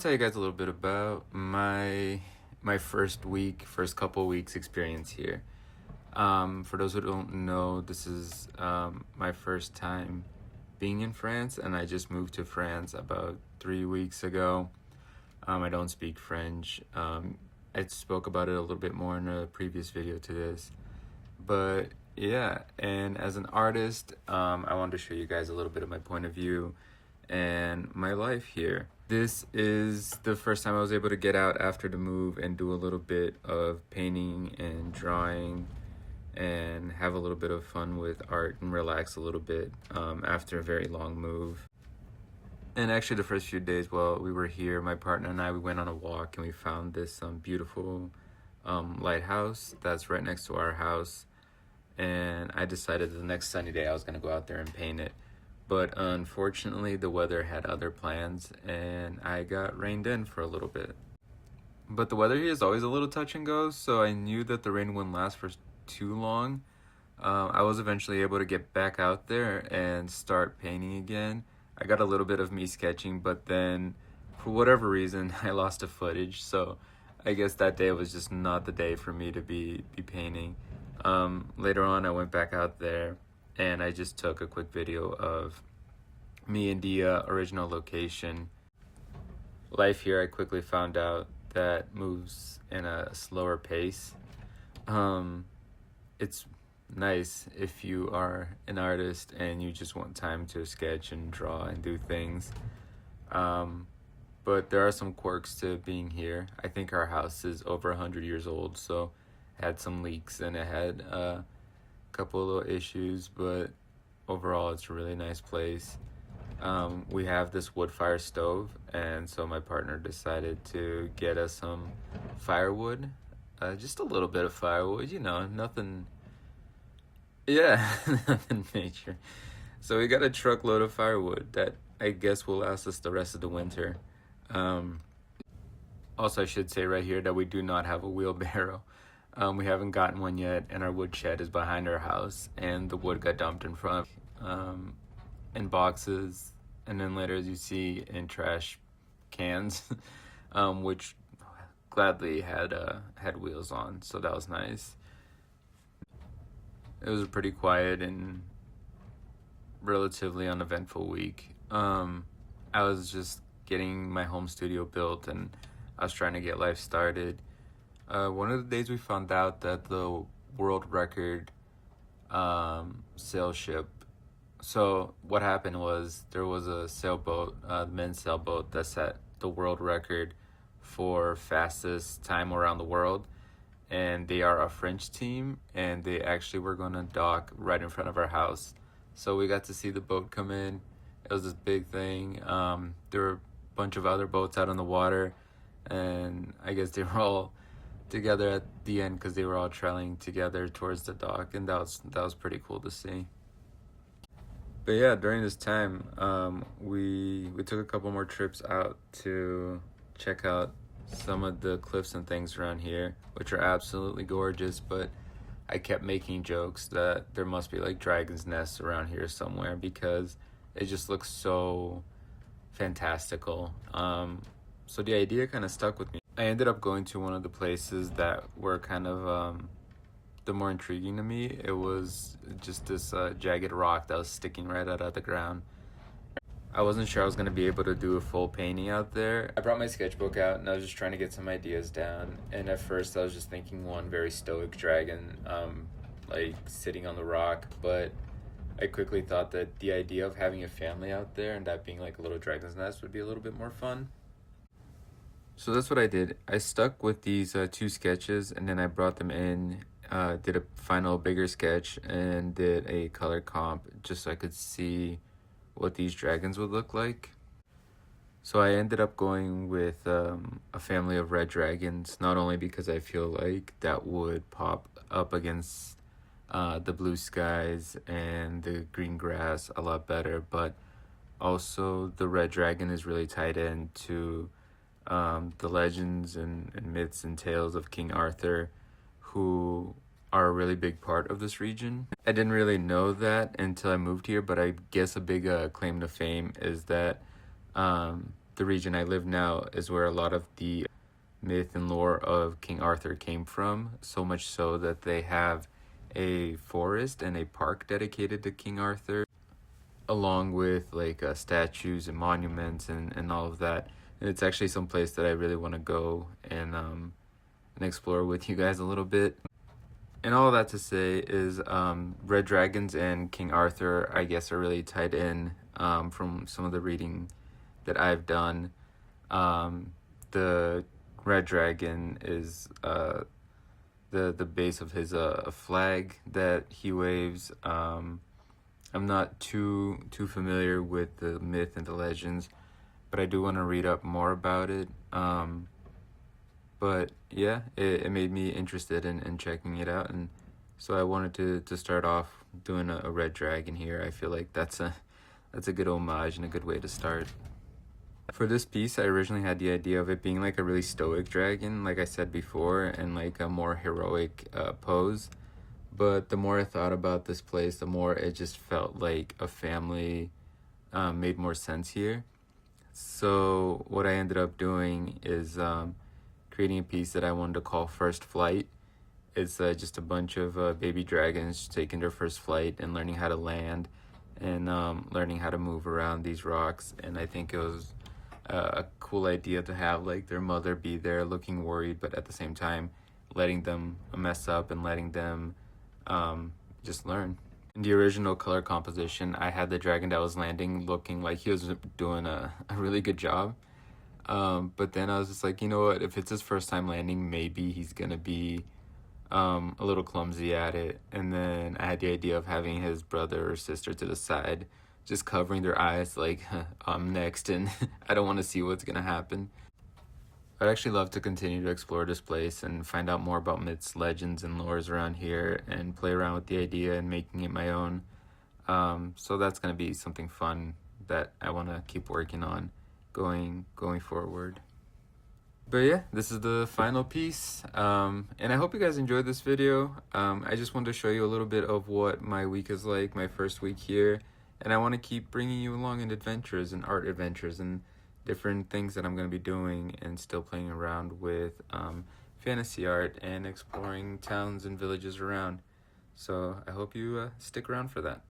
tell you guys a little bit about my first couple weeks experience here. For those who don't know, this is my first time being in France, and I just moved to France about 3 weeks ago. I don't speak French. I spoke about it a little bit more in a previous video to this. But yeah, and as an artist, I wanted to show you guys a little bit of my point of view and my life here. This is the first time I was able to get out after the move and do a little bit of painting and drawing and have a little bit of fun with art and relax a little bit after a very long move. And actually the first few days while we were here, my partner and I, we went on a walk and we found this beautiful lighthouse that's right next to our house. And I decided the next sunny day I was going to go out there and paint it. But unfortunately, the weather had other plans, and I got rained in for a little bit. But the weather here is always a little touch and go, so I knew that the rain wouldn't last for too long. I was eventually able to get back out there and start painting again. I got a little bit of me sketching, but then for whatever reason, I lost the footage. So I guess that day was just not the day for me to be painting. Later on, I went back out there and I just took a quick video of me in the original location. Life here, I quickly found out that moves in a slower pace. It's nice if you are an artist and you just want time to sketch and draw and do things. But there are some quirks to being here. I think our house is over 100 years old, so it had some leaks and it had couple of little issues, but overall it's a really nice place. We have this wood fire stove, and so my partner decided to get us some firewood, just a little bit of firewood, nothing, nothing major. So we got a truckload of firewood that I guess will last us the rest of the winter. Also, I should say right here that we do not have a wheelbarrow. We haven't gotten one yet, and our wood shed is behind our house, and the wood got dumped in front in boxes, and then later, as you see, in trash cans, which gladly had wheels on, so that was nice. It was a pretty quiet and relatively uneventful week. I was just getting my home studio built, and I was trying to get life started. One of the days we found out that the world record sail ship. So what happened was there was a sailboat, the men's sailboat, that set the world record for fastest time around the world. And they are a French team, and they actually were going to dock right in front of our house. So we got to see the boat come in. It was this big thing. There were a bunch of other boats out on the water, and I guess they were all together at the end because they were all trailing together towards the dock, and that was pretty cool to see. But yeah, during this time, we took a couple more trips out to check out some of the cliffs and things around here, which are absolutely gorgeous. But I kept making jokes that there must be like dragon's nests around here somewhere because it just looks so fantastical. So the idea kind of stuck with me. I ended up going to one of the places that were kind of the more intriguing to me. It was just this jagged rock that was sticking right out of the ground. I wasn't sure I was going to be able to do a full painting out there. I brought my sketchbook out and I was just trying to get some ideas down. And at first I was just thinking one very stoic dragon, like sitting on the rock. But I quickly thought that the idea of having a family out there and that being like a little dragon's nest would be a little bit more fun. So that's what I did. I stuck with these two sketches, and then I brought them in, did a final bigger sketch, and did a color comp just so I could see what these dragons would look like. So I ended up going with a family of red dragons, not only because I feel like that would pop up against the blue skies and the green grass a lot better, but also the red dragon is really tied into the legends and myths and tales of King Arthur, who are a really big part of this region. I didn't really know that until I moved here, but I guess a big claim to fame is that the region I live now is where a lot of the myth and lore of King Arthur came from, so much so that they have a forest and a park dedicated to King Arthur, along with like statues and monuments and all of that. And it's actually some place that I really want to go and explore with you guys a little bit. And all that to say is Red Dragons and King Arthur, I guess, are really tied in from some of the reading that I've done. The Red Dragon is the base of his flag that he waves. I'm not too familiar with the myth and the legends, but I do want to read up more about it. But yeah, it made me interested in checking it out, and so I wanted to start off doing a red dragon here. I feel like that's a good homage and a good way to start. For this piece, I originally had the idea of it being like a really stoic dragon, like I said before, and like a more heroic pose. But the more I thought about this place, the more it just felt like a family made more sense here. So what I ended up doing is creating a piece that I wanted to call First Flight. It's just a bunch of baby dragons taking their first flight and learning how to land and learning how to move around these rocks. And I think it was a cool idea to have like their mother be there looking worried, but at the same time letting them mess up and letting them just learn. In the original color composition, I had the dragon that was landing looking like he was doing a really good job. But then I was just like, you know what, if it's his first time landing, maybe he's gonna be a little clumsy at it. And then I had the idea of having his brother or sister to the side, just covering their eyes like, I'm next and I don't want to see what's gonna happen. I'd actually love to continue to explore this place and find out more about myths, legends, and lores around here and play around with the idea and making it my own. So that's gonna be something fun that I want to keep working on going forward. But yeah, this is the final piece, and I hope you guys enjoyed this video. I just wanted to show you a little bit of what my week is like, my first week here, and I want to keep bringing you along in adventures and art adventures and different things that I'm going to be doing, and still playing around with fantasy art and exploring towns and villages around. So I hope you stick around for that.